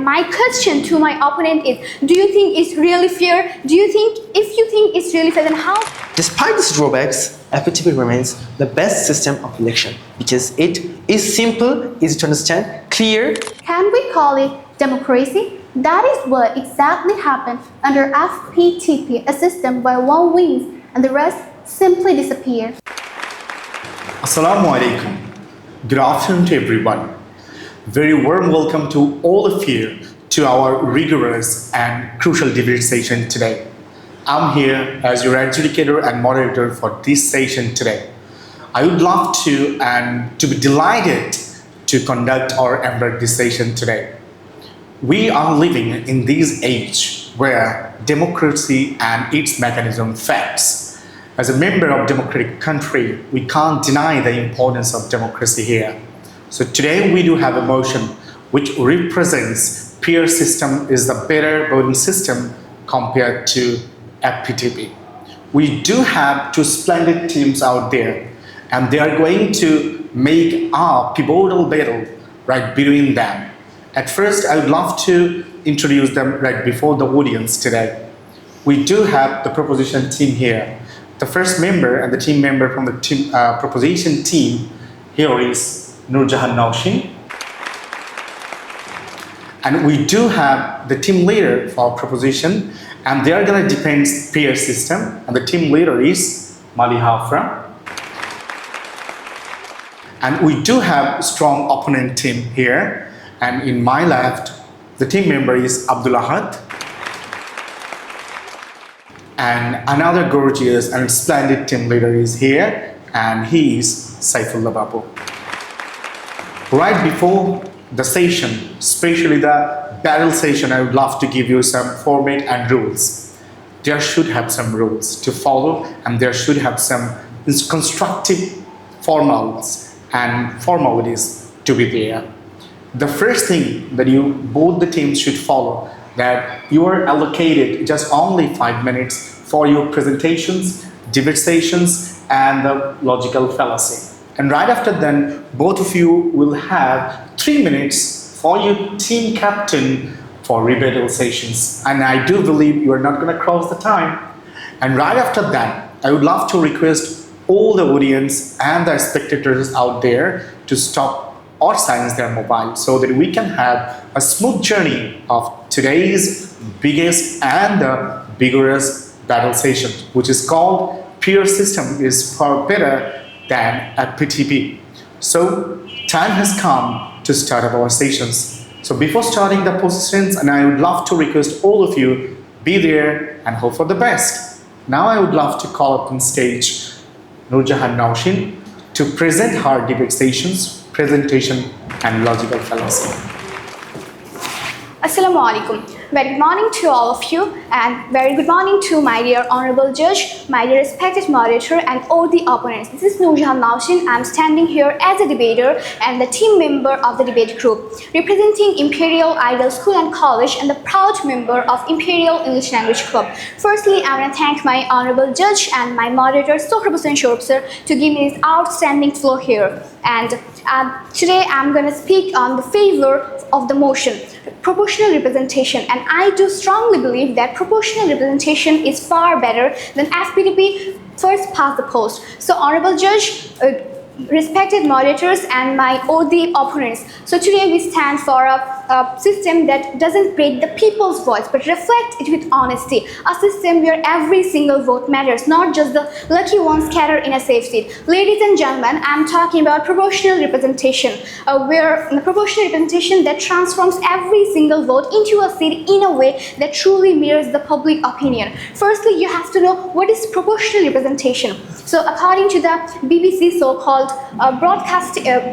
And my question to my opponent is, do you think it's really fair? If you think it's really fair, then how? Despite these drawbacks, FPTP remains the best system of election because it is simple, easy to understand, clear. Can we call it democracy? That is what exactly happened under FPTP, a system where one wins and the rest simply disappear. Assalamu alaikum. Good afternoon to everyone. Very warm welcome to all of you to our rigorous and crucial debate session today. I'm here as your adjudicator and moderator for this session today. I would love to and to be delighted to conduct or embark this session today. We are living in this age where democracy and its mechanism facts. As a member of democratic country, we can't deny the importance of democracy here. So today we do have a motion which represents peer system is the better voting system compared to FPTP. We do have two splendid teams out there and they are going to make a pivotal battle right between them. At first, I would love to introduce them right before the audience today. We do have the proposition team here. The first member and the team member from the team, proposition team here is Nurjahan Naushin. And we do have the team leader for proposition and they are going to defend peer system and the team leader is Mali Hafra. And we do have strong opponent team here and in my left the team member is Abdul Ahad. And another gorgeous and splendid team leader is here and he is Saifullah Babu. Right before the session, especially the battle session, I would love to give you some format and rules. There should have some rules to follow and there should have some constructive formals and formalities to be there. The first thing that both the teams should follow that you are allocated just only 5 minutes for your presentations, debate sessions and the logical fallacy. And right after then, both of you will have 3 minutes for your team captain for rebuttal sessions. And I do believe you are not going to cross the time. And right after that, I would love to request all the audience and the spectators out there to stop or silence their mobile so that we can have a smooth journey of today's biggest and the vigorous battle session, which is called peer system is far better than FPTP. So time has come to start up our sessions. So before starting the positions, and I would love to request all of you be there and hope for the best. Now I would love to call up on stage Nurjahan Naushin to present her debate stations, presentation and logical fallacy. Assalamu alaikum. Very good morning to all of you and very good morning to my dear honorable judge, my dear respected moderator and all the opponents. This is Nurjahan Naushin. I am standing here as a debater and the team member of the debate group, representing Imperial Ideal School and College and the proud member of Imperial English Language Club. Firstly, I want to thank my honorable judge and my moderator Sohrab Hussain Shorb sir to give me this outstanding floor here. And today I'm going to speak on the favor of the motion, proportional representation, and I do strongly believe that proportional representation is far better than FPTP first past the post. So honorable judge, respected moderators and all the opponents. So today we stand for a system that doesn't break the people's voice but reflect it with honesty. A system where every single vote matters, not just the lucky ones scattered in a safe seat. Ladies and gentlemen, I'm talking about proportional representation, where the proportional representation that transforms every single vote into a seat in a way that truly mirrors the public opinion. Firstly, you have to know what is proportional representation. So according to the BBC so-called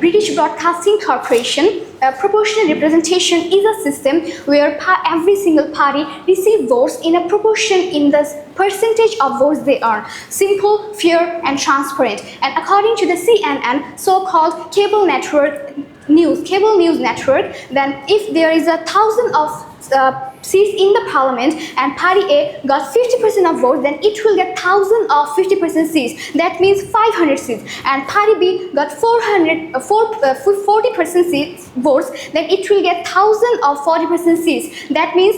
British Broadcasting Corporation, proportional representation is a system where every single party receives votes in a proportion in the percentage of votes they earn. Simple, fair and transparent. And according to the CNN, so-called cable news network, then if there is 1,000 of seats in the parliament and party A got 50% of votes, then it will get 1000 of 50% seats. That means 500 seats. And party B got 40% seats votes, then it will get 1000 of 40% seats. That means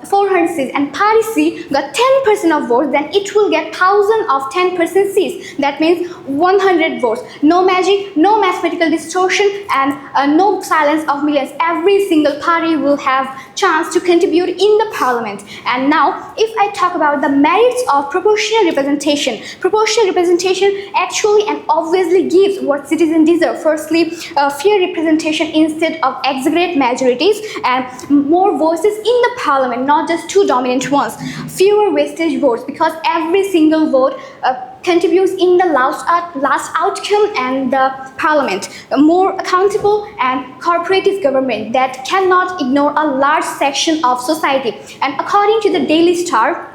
400 seats. And party C got 10% of votes, then it will get 1000 of 10% seats. That means 100 votes. No magic, no mathematical distortion, and no silence of millions. Every single party will have chance to contribute in the parliament. And now, if I talk about the merits of proportional representation, proportional representation actually and obviously gives what citizens deserve. Firstly, fair representation instead of exaggerate majorities, and more voices in the parliament, not just two dominant ones. Fewer wastage votes, because every single vote contributes in the last outcome and the parliament. A more accountable and cooperative government that cannot ignore a large section of society. And according to the Daily Star,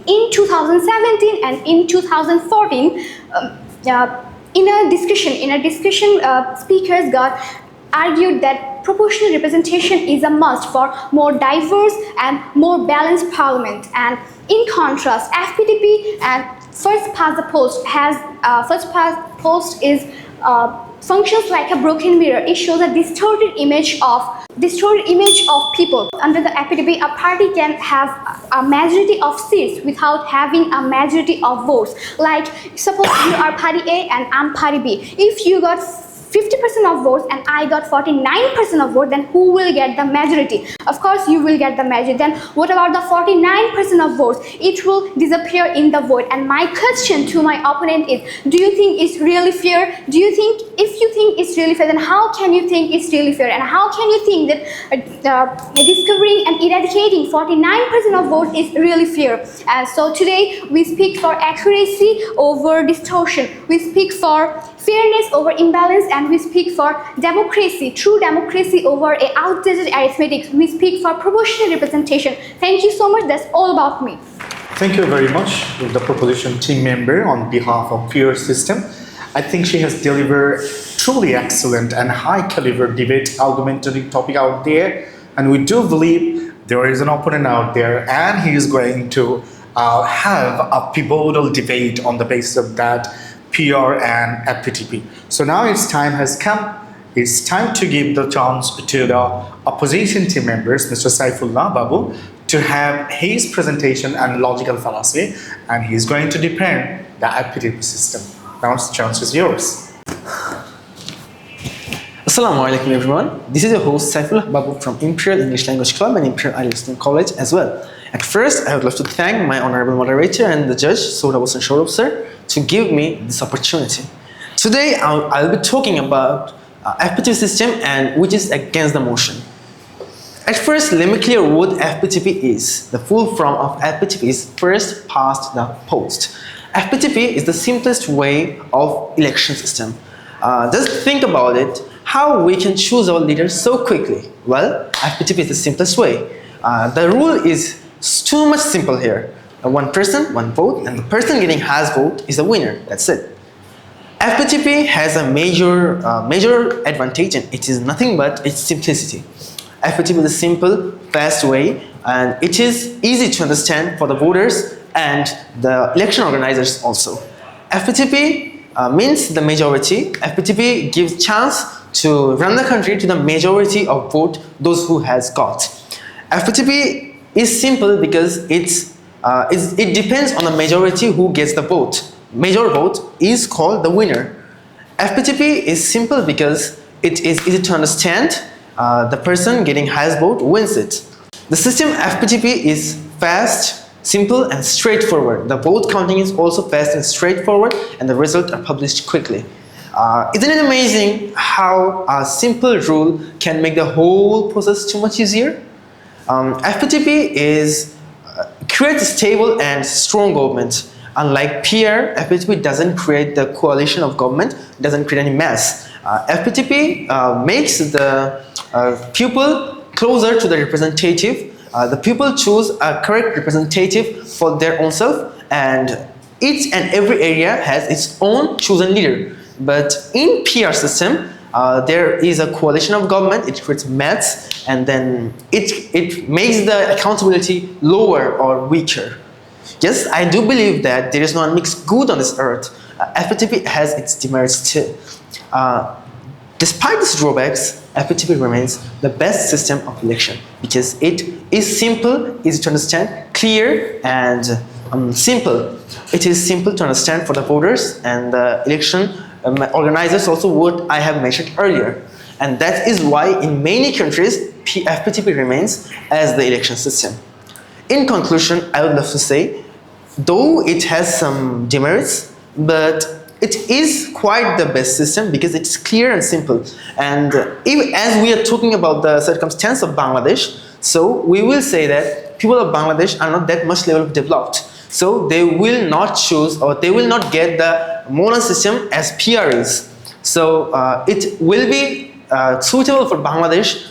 in 2017 and in 2014, in a discussion, speakers got argued that proportional representation is a must for more diverse and more balanced parliament. And in contrast, FPTP and first past the post is functions like a broken mirror. It shows a distorted image of people. Under the FPTP, a party can have a majority of seats without having a majority of votes. Like, suppose you are party A and I'm party B. If you got 50% of votes and I got 49% of votes, then who will get the majority? Of course, you will get the majority. Then what about the 49% of votes? It will disappear in the vote. And my question to my opponent is, do you think it's really fair? If you think it's really fair, then how can you think it's really fair? And how can you think that discovering and eradicating 49% of votes is really fair? And so today, we speak for accuracy over distortion. We speak for fairness over imbalance, and we speak for democracy, true democracy over outdated arithmetic. We speak for proportional representation. Thank you so much. That's all about me. Thank you very much, the proposition team member, on behalf of Peer System. I think she has delivered truly excellent and high caliber debate argumentative topic out there, and we do believe there is an opponent out there, and he is going to have a pivotal debate on the basis of that PR and FPTP. So now its time has come. It's time to give the chance to the opposition team members, Mr. Saifullah Babu, to have his presentation and logical fallacy, and he's going to defend the FPTP system. Now the chance is yours. Assalamu alaikum everyone. This is your host Saifullah Babu from Imperial English Language Club and Imperial Listening College as well. At first, I would love to thank my honorable moderator and the judge, Sohrab Shourab sir, to give me this opportunity. Today, I'll be talking about FPTP system, and which is against the motion. At first, let me clear what FPTP is. The full form of FPTP is first past the post. FPTP is the simplest way of election system. Just think about it, how we can choose our leaders so quickly. Well, FPTP is the simplest way. The rule is too much simple here. One person, one vote, and the person getting highest vote is the winner. That's it. FPTP has a major advantage, and it is nothing but its simplicity. FPTP is a simple, fast way, and it is easy to understand for the voters and the election organizers also. FPTP means the majority. FPTP gives chance to run the country to the majority of vote those who has got. FPTP is simple because it depends on the majority who gets the vote. Major vote is called the winner. FPTP is simple because it is easy to understand. The person getting highest vote wins it. The system FPTP is fast, simple, and straightforward. The vote counting is also fast and straightforward, and the results are published quickly. Isn't it amazing how a simple rule can make the whole process too much easier? FPTP creates a stable and strong government. Unlike PR, FPTP doesn't create the coalition of government, doesn't create any mess. FPTP makes the people closer to the representative. The people choose a correct representative for their own self, and each and every area has its own chosen leader. But in PR system, there is a coalition of government, it creates maths, and then it makes the accountability lower or weaker. Yes, I do believe that there is no unmixed good on this earth. FPTP has its demerits too. Despite these drawbacks, FPTP remains the best system of election because it is simple, easy to understand, clear, and simple. It is simple to understand for the voters and the election organizers, also what I have mentioned earlier. And that is why in many countries, FPTP remains as the election system. In conclusion, I would love to say, though it has some demerits, but it is quite the best system because it's clear and simple. And as we are talking about the circumstance of Bangladesh, so we will say that people of Bangladesh are not that much level developed. So they will not choose or they will not get the modern system as PR is. So it will be suitable for Bangladesh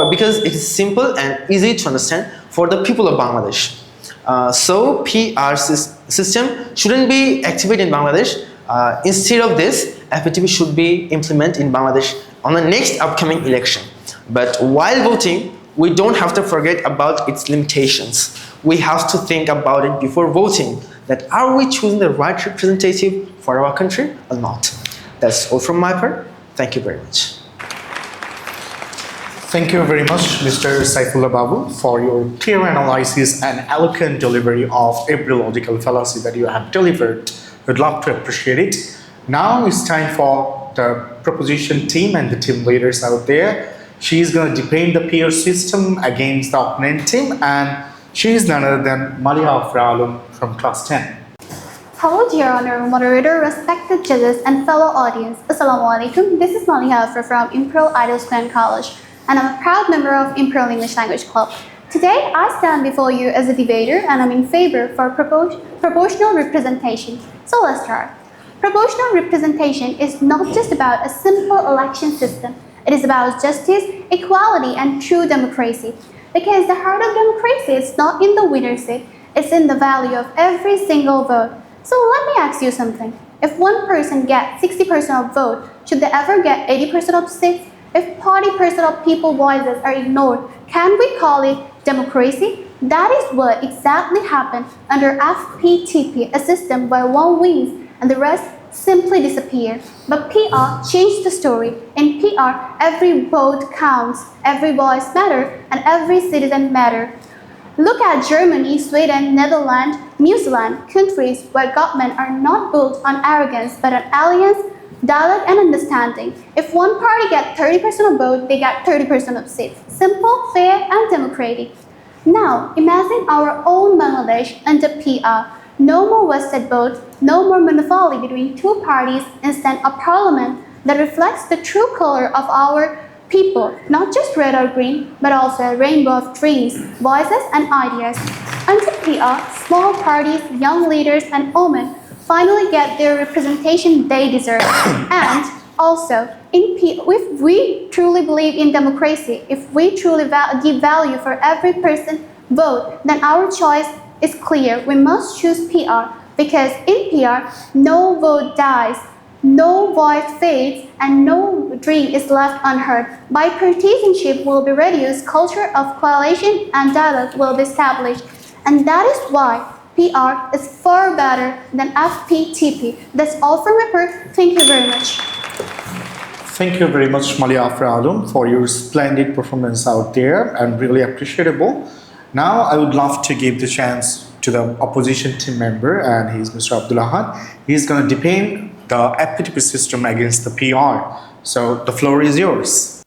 because it is simple and easy to understand for the people of Bangladesh. So PR system shouldn't be activated in Bangladesh. Instead of this, FPTP should be implemented in Bangladesh on the next upcoming election. But while voting, we don't have to forget about its limitations. We have to think about it before voting, that are we choosing the right representative for our country or not? That's all from my part. Thank you very much. Thank you very much, Mr. Saifullah Babu, for your clear analysis and eloquent delivery of every logical fallacy that you have delivered. We'd love to appreciate it. Now it's time for the proposition team and the team leaders out there. She's going to defend the peer system against the opponent team, and she is none other than Malia Afralum from class 10. Hello, dear honorable moderator, respected judges, and fellow audience. Assalamu alaikum. This is Malia Afra from Imperial Idol School College, and I'm a proud member of Imperial English Language Club. Today, I stand before you as a debater, and I'm in favor for proportional representation. So let's start. Proportional representation is not just about a simple election system. It is about justice, equality, and true democracy. Because the heart of democracy is not in the winner's seat, it's in the value of every single vote. So let me ask you something. If one person gets 60% of vote, should they ever get 80% of seats? If 40% of people's voices are ignored, can we call it democracy? That is what exactly happened under FPTP, a system where one wins and the rest simply disappear. But PR changed the story. In PR, every vote counts, every voice matters, and every citizen matters. Look at Germany, Sweden, Netherlands, New Zealand, countries where governments are not built on arrogance but on alliance, dialogue, and understanding. If one party gets 30% of vote, they get 30% of seats. Simple, fair, and democratic. Now, imagine our own Bangladesh under PR. No more vested votes, no more monopoly between two parties, instead a parliament that reflects the true color of our people, not just red or green, but also a rainbow of dreams, voices, and ideas. Under PR, small parties, young leaders, and women finally get their representation they deserve. And also, if we truly believe in democracy, if we truly give value for every person vote, then our choice is clear. We must choose PR because in PR, no vote dies, no voice fades, and no dream is left unheard. Bipartisanship will be reduced, culture of coalition and dialogue will be established. And that is why PR is far better than FPTP. That's all from my part. Thank you very much. Thank you very much, Malia Afralum, for your splendid performance out there and really appreciable. Now, I would love to give the chance to the opposition team member, and he's Mr. Abdullah. He's going to defend the FPTP system against the PR. So the floor is yours.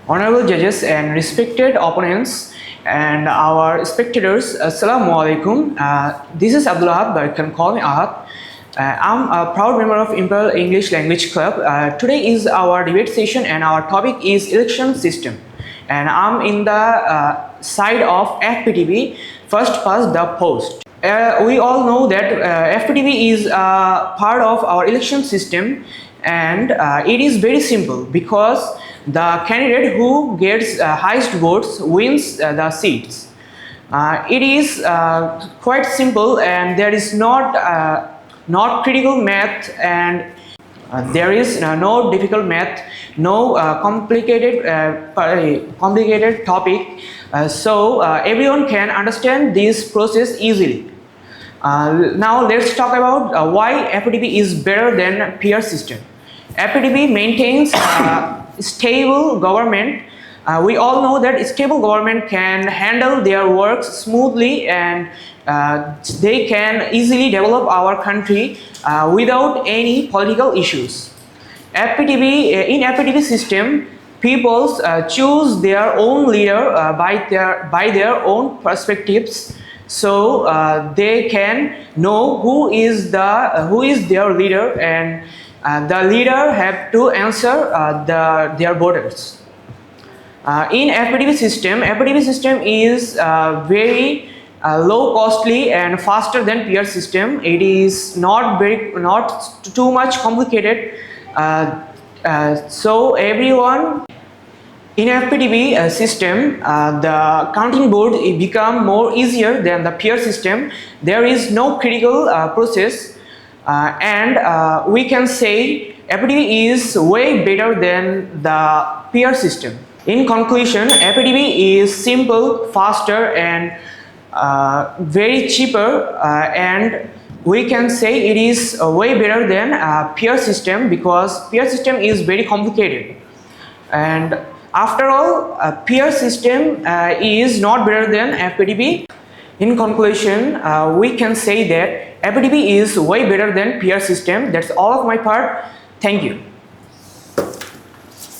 Honorable judges and respected opponents and our spectators, Assalamu alaikum. This is Abdullah, but you can call me Ahad. I'm a proud member of Imperial English Language Club. Today is our debate session and our topic is election system. And I'm in the side of FPTP, first past the post. We all know that FPTP is part of our election system, and it is very simple because the candidate who gets highest votes wins the seats. It is quite simple, and there is not critical math, and There is no difficult math, no complicated topic, so everyone can understand this process easily. Now let's talk about why FPTP is better than peer system. FPTP maintains stable government. We all know that stable government can handle their work smoothly, and they can easily develop our country without any political issues. In FPTP system, people choose their own leader by their own perspectives, so they can know who is their leader, and the leader have to answer their voters. In FPTP system is very low costly and faster than peer system. It is not too much complicated. So everyone in FPTP system, the counting board become more easier than the peer system. There is no critical process, and we can say FPTP is way better than the peer system. In conclusion, FPTP is simple, faster, and very cheaper, and we can say it is way better than peer system, because peer system is very complicated. And after all, peer system is not better than FPTP. In conclusion, we can say that FPTP is way better than peer system. That's all of my part. Thank you.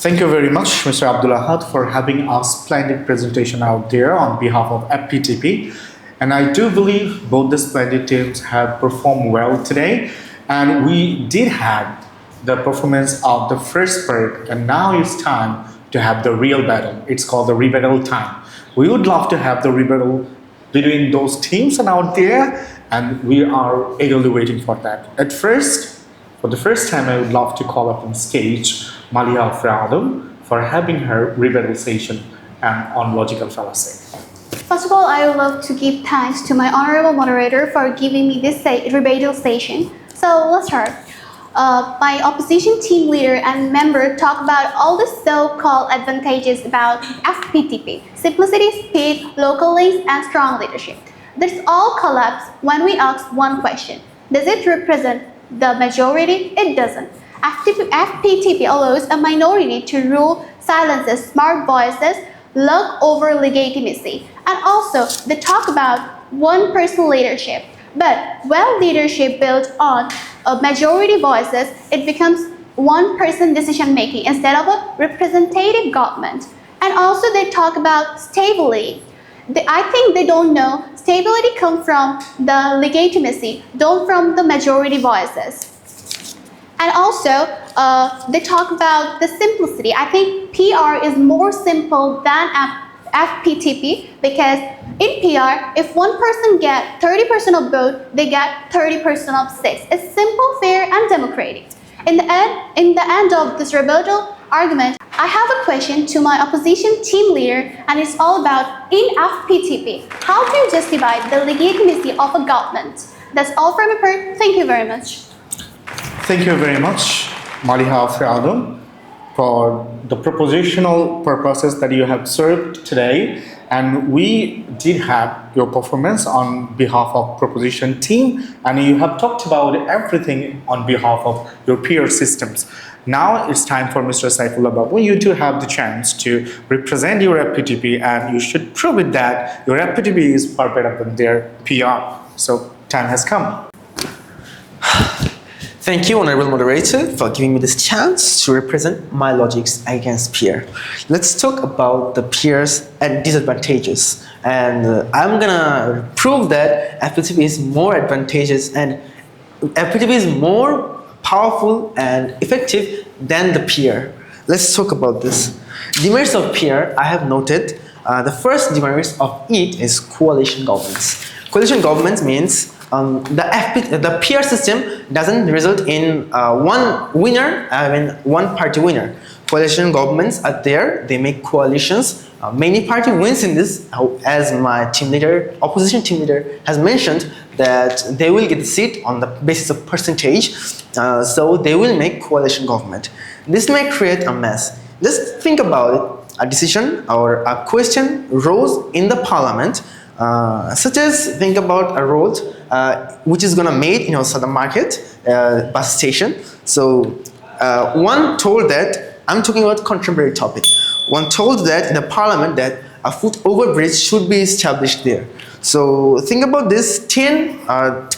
Thank you very much, Mr. Abdul Ahad, for having a splendid presentation out there on behalf of FPTP. And I do believe both the splendid teams have performed well today. And we did have the performance of the first part, and now it's time to have the real battle. It's called the rebuttal time. We would love to have the rebuttal between those teams and out there, and we are eagerly waiting for that. At first, for the first time, I would love to call up on stage Malia Adam for having her rebuttal session on logical fallacy. First of all, I would love to give thanks to my honorable moderator for giving me this rebuttal session. So let's start. My opposition team leader and member talk about all the so-called advantages about FPTP: simplicity, speed, local links, and strong leadership. This all collapse when we ask one question: does it represent the majority? It doesn't. FPTP allows a minority to rule, silences smart voices, lug over legitimacy, and also they talk about one-person leadership. But when leadership built on majority voices, it becomes one-person decision-making instead of a representative government. And also they talk about stability. I think they don't know stability comes from the legitimacy, don't from the majority voices. And also, they talk about the simplicity. I think PR is more simple than FPTP, because in PR, if one person gets 30% of vote, they get 30% of seats. It's simple, fair, and democratic. In the end of this rebuttal argument, I have a question to my opposition team leader, and it's all about in FPTP, how do you justify the legitimacy of a government? That's all from my part. Thank you very much. Thank you very much, Maliha Adam, for the propositional purposes that you have served today. And we did have your performance on behalf of proposition team, and you have talked about everything on behalf of your peer systems. Now it's time for Mr. Saifullah Babu. You do have the chance to represent your FPTP, and you should prove it that your FPTP is far better than their PR. So time has come. Thank you, Honorable Moderator, for giving me this chance to represent my logics against peer. Let's talk about the peers and disadvantages. And I'm gonna prove that FPTP is more advantageous and FPTP is more powerful and effective than the peer. Let's talk about this. Demerits of peer, I have noted. The first demerits of it is coalition governments. Coalition governments means the peer system doesn't result in one winner, one party winner. coalition governments are there. They make coalitions. Many party wins in this, as my team leader, opposition team leader, has mentioned that they will get the seat on the basis of percentage. So they will make coalition government. This may create a mess. Just think about it. A decision or a question rose in the parliament, such as think about a road which is gonna made in southern market bus station. So one told that, I'm talking about contemporary topic. One told that in the parliament that a foot overbridge should be established there. So think about this, 10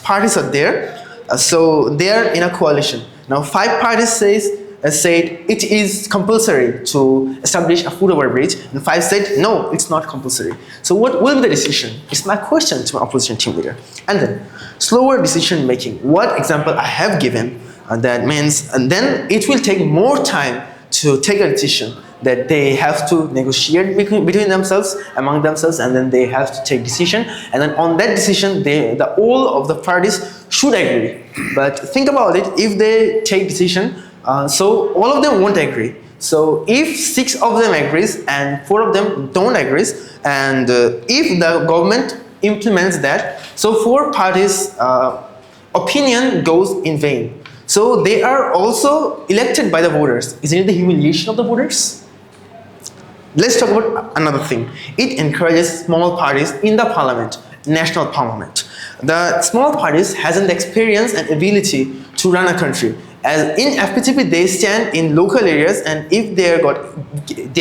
parties are there. So they are in a coalition. Now 5 parties said it is compulsory to establish a foot overbridge, and 5 said no, it's not compulsory. So what will be the decision? It's my question to my opposition team leader. And then slower decision making. What example I have given, that means, and then it will take more time to take a decision, that they have to negotiate between themselves, among themselves, and then they have to take decision, and then on that decision all of the parties should agree. But think about it, if they take decision, so all of them won't agree. So if 6 of them agrees and 4 of them don't agree, and if the government implements that, so 4 parties opinion goes in vain. So they are also elected by the voters. Isn't it the humiliation of the voters? Let's talk about another thing. It encourages small parties in the parliament, national parliament. The small parties hasn't the experience and ability to run a country. As in FPTP, they stand in local areas, and if they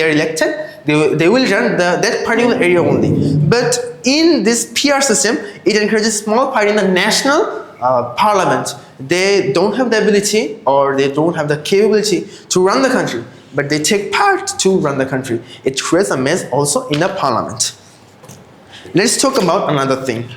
are elected, they will run that particular area only. But in this PR system, it encourages small party in the national parliament. They don't have the ability or they don't have the capability to run the country, but they take part to run the country. It creates a mess also in the parliament. Let's talk about another thing.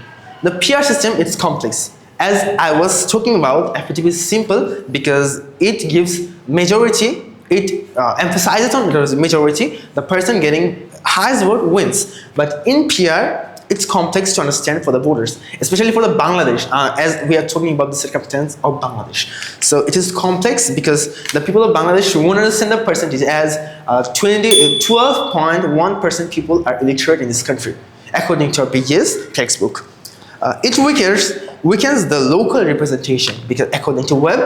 The PR system is complex. As I was talking about, FPTP is simple because it gives majority, it emphasizes on majority, the person getting highest vote wins. But in PR, it's complex to understand for the voters, especially for the Bangladesh, as we are talking about the circumstance of Bangladesh. So it is complex because the people of Bangladesh won't understand the percentage, as 12.1% people are illiterate in this country, according to our BGS textbook. It weakens the local representation because according to web,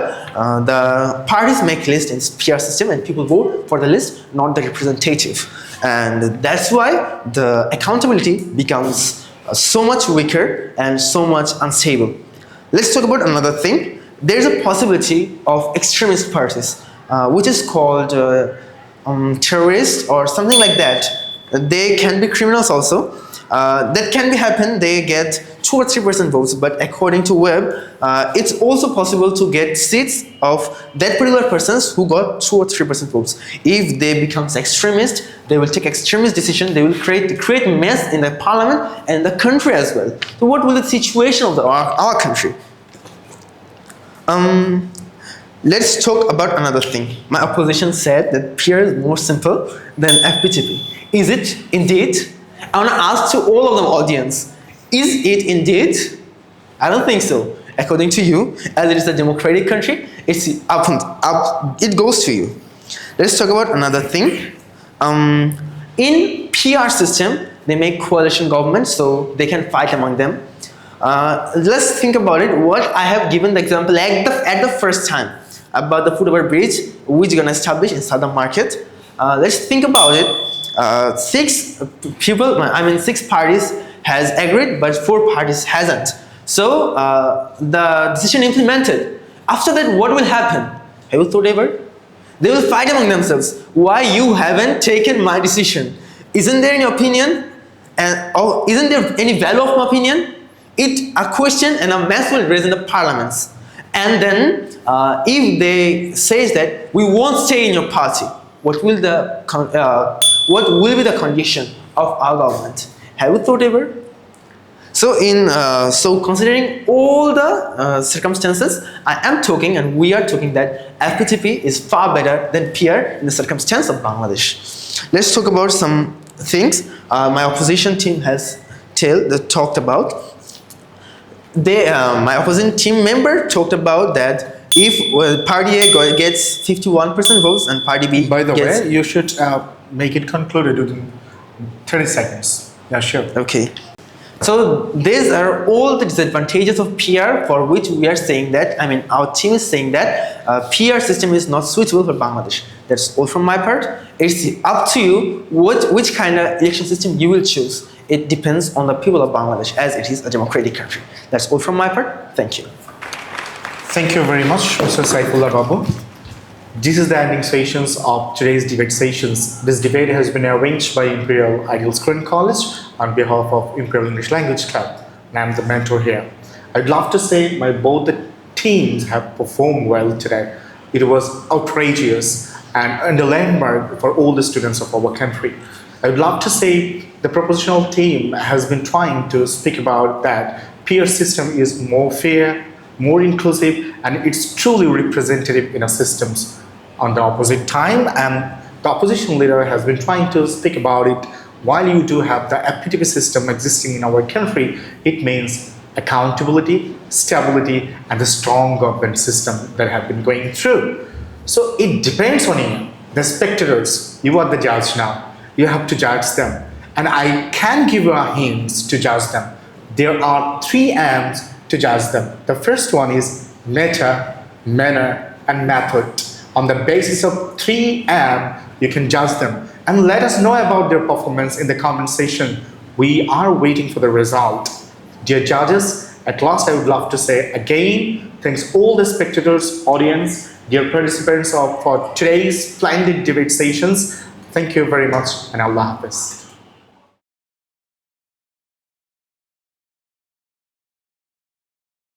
the parties make list in PR system and people vote for the list, not the representative. And that's why the accountability becomes so much weaker and so much unstable. Let's talk about another thing. There's a possibility of extremist parties, which is called terrorists or something like that. They can be criminals also. That can be happen, they get 2 or 3% votes, but according to web, it's also possible to get seats of that particular persons who got 2 or 3% votes. If they become extremist, they will take extremist decision, they will create mess in the parliament and the country as well. So what will the situation of our country? Let's talk about another thing. My opposition said that PR is more simple than FPTP. Is it indeed? I want to ask to all of the audience, is it indeed? I don't think so. According to you, as it is a democratic country, it's up, it goes to you. Let's talk about another thing. In PR system, they make coalition government so they can fight among them. Let's think about it. What I have given the example at the first time about the foot over bridge, which is gonna establish in southern market. Let's think about it. 6 parties has agreed, but 4 parties hasn't. So the decision implemented. After that, what will happen? Have you thought ever? They will fight among themselves. Why you haven't taken my decision? Isn't there any opinion? And isn't there any value of my opinion? A question and a mess will raise in the parliaments. And then if they say that we won't stay in your party, what will be the condition of our government? Have you thought ever? So considering all the circumstances, I am talking and we are talking that FPTP is far better than PR in the circumstance of Bangladesh. Let's talk about some things my opposition team has talked about. My opposition team member talked about that if party A gets 51% votes and party B By the gets... way, you should make it concluded within 30 seconds. Yeah, sure. Okay. So these are all the disadvantages of PR, for which we are saying that, I mean, our team is saying that PR system is not suitable for Bangladesh. That's all from my part. It's up to you which kind of election system you will choose. It depends on the people of Bangladesh, as it is a democratic country. That's all from my part. Thank you. Thank you very much, Mr. Saifullah Babu. This is the ending sessions of today's debate sessions. This debate has been arranged by Imperial Ideal School and College on behalf of Imperial English Language Club, and I'm the mentor here. I'd love to say both the teams have performed well today. It was outrageous and a landmark for all the students of our country. I'd love to say the propositional team has been trying to speak about that peer system is more fair, more inclusive, and it's truly representative in our systems. On the opposite time, and the opposition leader has been trying to speak about it. While you do have the FPTP system existing in our country, it means accountability, stability, and the strong government system that have been going through. So it depends on you, the spectators. You are the judge now. You have to judge them. And I can give you a hint to judge them. There are 3 M's to judge them. The first one is matter, manner, and method. On the basis of 3 M, you can judge them. And let us know about their performance in the comment section. We are waiting for the result. Dear judges, at last I would love to say again, thanks all the spectators, audience, dear participants for today's splendid debate sessions. Thank you very much, and Allah Hafiz.